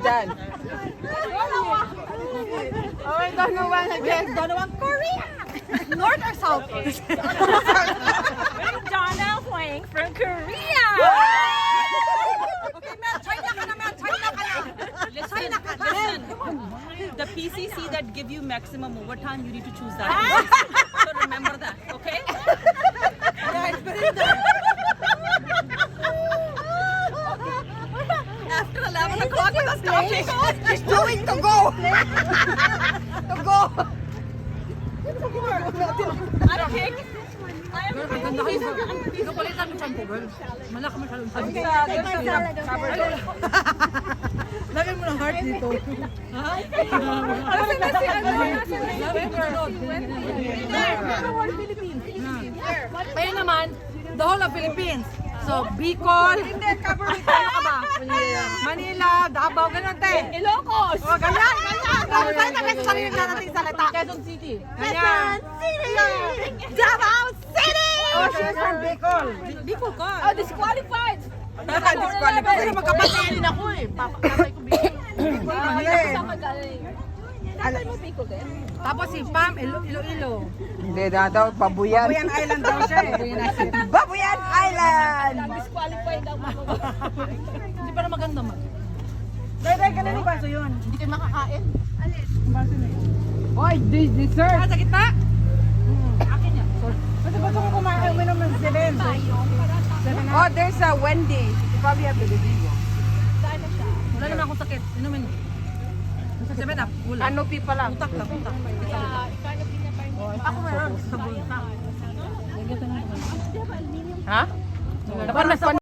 dyan. Okay, Donovan again. Donovan, Korea! North or South? Donna Huang from Korea. Okay, Mel, China ka na, Mel. China ka na. China ka na. Listen, the PCC that give you maximum overtime, you need to choose that. So remember that, okay? After 11 o'clock, it was coffee. She's doing to go. To go. Ano cake? Ganda kayo. Napalitan mo shampoo, girl. Malaki mo shampoo. Lagay mo ng heart dito. Kaya naman, the whole of Philippines. So, Bicol. Hindi, cover with tayo ka ba? Manila, Davao, ganun te. Ilocos. O, ganyan, ganyan. Tapos tayo namin sa sarili na nating salita. Quezon City. Ganyan. Davao City! Oh, she's from Bicol. Bicol ka. Oh, disqualified. Disqualified. Kasi magkapatid din ako eh. Tatay ko Bicol. Saan ka galing? Tatay mo Bicol din? Tapos si Pam, Iloilo. Hindi na daw, Babuyan. Babuyan Island daw siya eh. Babuyan Island! Disqualified daw mga Hindi pa na maganda man. Dahil ka na ni Baso yun. Hindi kayo makakain. Baso na yun. Oy, dessert! Ah, sa gitna? Akin yan. Basta gusto ko kumain, uminom ng 7. Oh, there's a Wendy. You probably have the video. Wala naman akong sakit. Inumin. Sa 7 up. Wala. Canopy pa lang. Utak lang, utak. Ako meron. Sa bulta. Ha? Dapat